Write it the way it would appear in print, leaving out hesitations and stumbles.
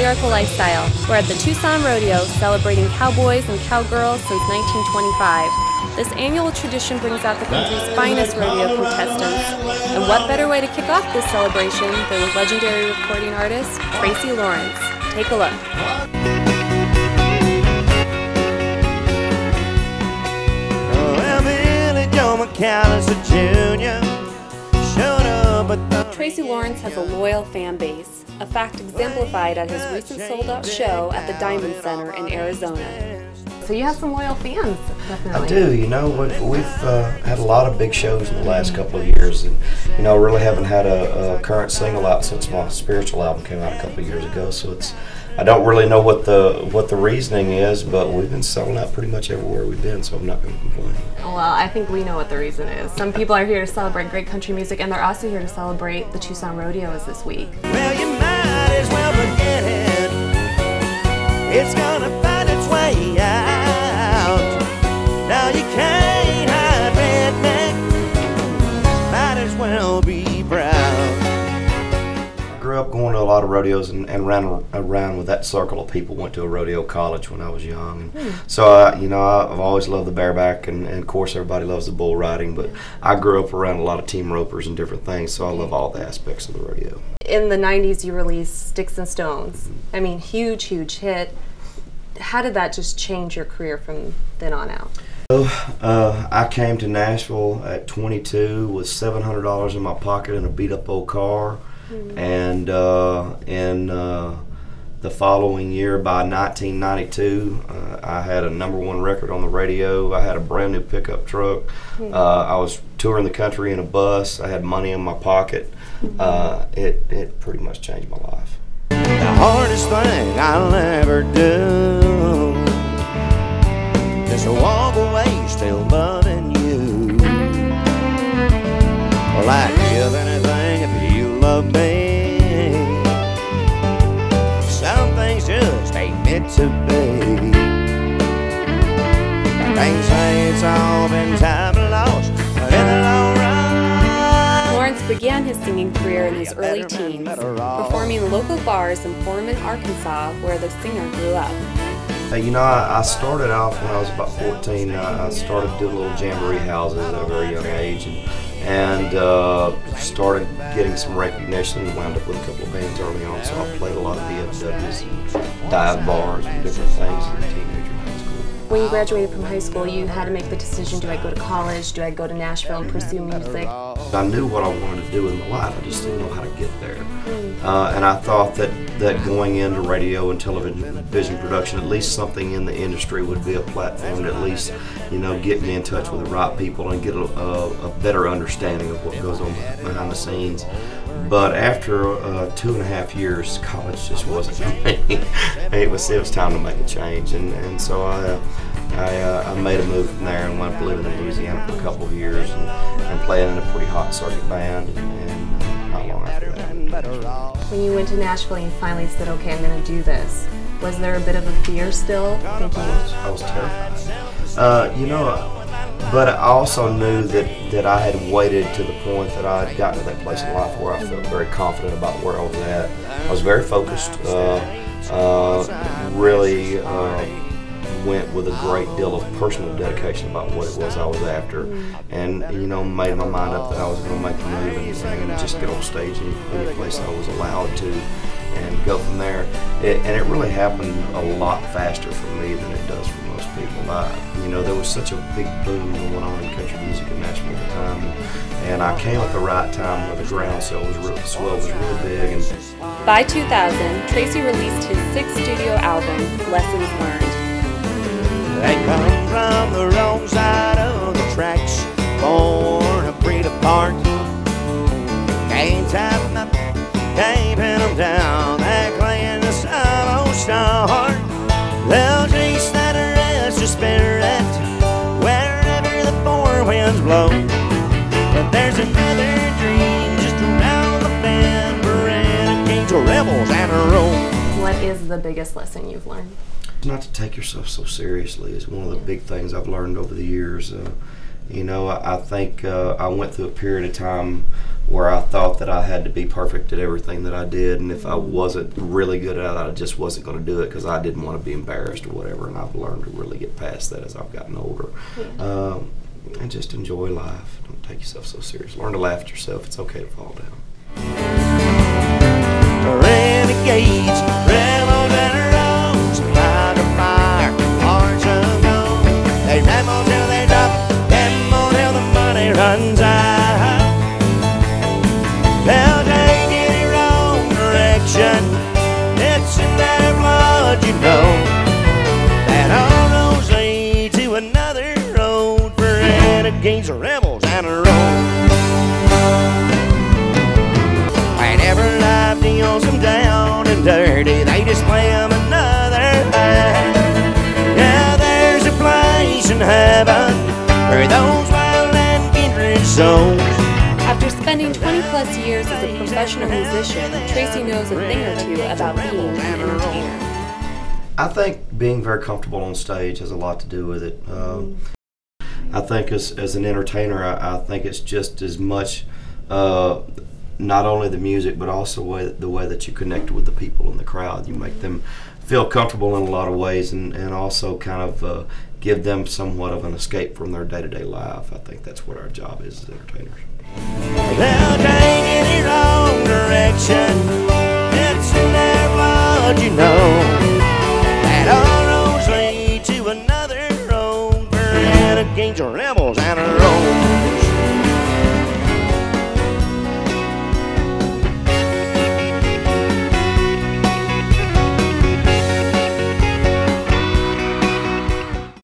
Lyrical Lifestyle. We're at the Tucson Rodeo, celebrating cowboys and cowgirls since 1925. This annual tradition brings out the country's finest rodeo contestants. And what better way to kick off this celebration than with legendary recording artist Tracy Lawrence. Take a look. Tracy Lawrence has a loyal fan base, a fact exemplified at his recent sold-out show at the Diamond Center in Arizona. So you have some loyal fans, definitely. I do. You know, we've had a lot of big shows in the last couple of years, and you know, really haven't had a current single out since my spiritual album came out a couple of years ago. So I don't really know what the reasoning is, but we've been selling out pretty much everywhere we've been, so I'm not going to complain. Well, I think we know what the reason is. Some people are here to celebrate great country music, and they're also here to celebrate the Tucson Rodeo is this week. Well, you might as well forget it. It's gonna find its way out. Now you can't hide redneck. Might as well be proud. I grew up going to a lot of rodeos and ran around with that circle of people. Went to a rodeo college when I was young, and so you know, I've always loved the bareback, and of course everybody loves the bull riding. But I grew up around a lot of team ropers and different things, so I love all the aspects of the rodeo. In the 90s, you released Sticks and Stones. I mean, huge hit. How did that just change your career from then on out? I came to Nashville at 22 with $700 in my pocket and a beat-up old car. And in the following year, by 1992, I had a #1 record on the radio. I had a brand new pickup truck. I was touring the country in a bus. I had money in my pocket. It pretty much changed my life. The hardest thing I'll ever do is to walk away still loving you. Well, I'd give anything if you love me. Some things just ain't meant to be. They say it's all been time lost, but in the long run. Lawrence began his singing career in his early teens, performing in local bars in Foreman, Arkansas, where the singer grew up. You know, I started off when I was about 14. I started doing little jamboree houses at a very young age, and started getting some recognition and wound up with a couple of bands early on. So I played a lot of VFWs and dive bars and different things as a teenager in high school. When you graduated from high school, you had to make the decision, do I go to college, do I go to Nashville and pursue music? I knew what I wanted to do in my life, I just didn't know how to get there. And I thought that going into radio and television production, at least something in the industry would be a platform to at least, you know, get me in touch with the right people and get a better understanding of what goes on behind the scenes. But after 2.5 years, college just wasn't for me. It was time to make a change, and so I made a move from there and went up living in Louisiana for a couple of years and playing in a pretty hot circuit band, and not long after that. When you went to Nashville and you finally said, okay, I'm going to do this, was there a bit of a fear still? Thinking I was terrified. You know, but I also knew that I had waited to the point that I had gotten to that place in life where I felt very confident about where I was at. I was very focused, really went with a great deal of personal dedication about what it was I was after, and you know, made my mind up that I was going to make the move and just get on stage in any place I was allowed to and go from there. And it really happened a lot faster for me than it does for most people. You know, there was such a big boom going on in country music in Nashville at the time, and I came at the right time where the groundswell was really big. And by 2000, Tracy released his 6th studio album, Lessons Learned. They come from the wrong side of the tracks, born a breed apart. Can't tie them up, can't pin them down. They're playing the solo start. They'll chase that restless spirit wherever the four winds blow. But there's another dream just around the bend for renegades, rebels, and a roll. What is the biggest lesson you've learned? Not to take yourself so seriously is one of the big things I've learned over the years. You know, I think I went through a period of time where I thought that I had to be perfect at everything that I did, and if I wasn't really good at it, I just wasn't going to do it because I didn't want to be embarrassed or whatever, and I've learned to really get past that as I've gotten older. Yeah. And just enjoy life. Don't take yourself so serious. Learn to laugh at yourself. It's okay to fall down. Renegades, rebels and rogues, by the fire, hearts of gold. They ramble till they drop, ramble till the money runs out. They'll take any wrong direction. It's in their blood, you know. That all roads lead to another road for renegades, rebels, and a road. Whenever life deals them down and dirty, they just play them another hand. Yeah, there's a place in heaven for those wild and kindred souls. After spending 20-plus years as a professional musician, Tracy knows a thing or two about being an entertainer. I think being very comfortable on stage has a lot to do with it. I think as an entertainer, I think it's just as much not only the music, but also the way that you connect with the people in the crowd. You make them feel comfortable in a lot of ways, and also kind of give them somewhat of an escape from their day-to-day life. I think that's what our job is as entertainers. They'll take any wrong direction. It's in their blood, you know. That all roads lead to another road for renegades, rebels, and a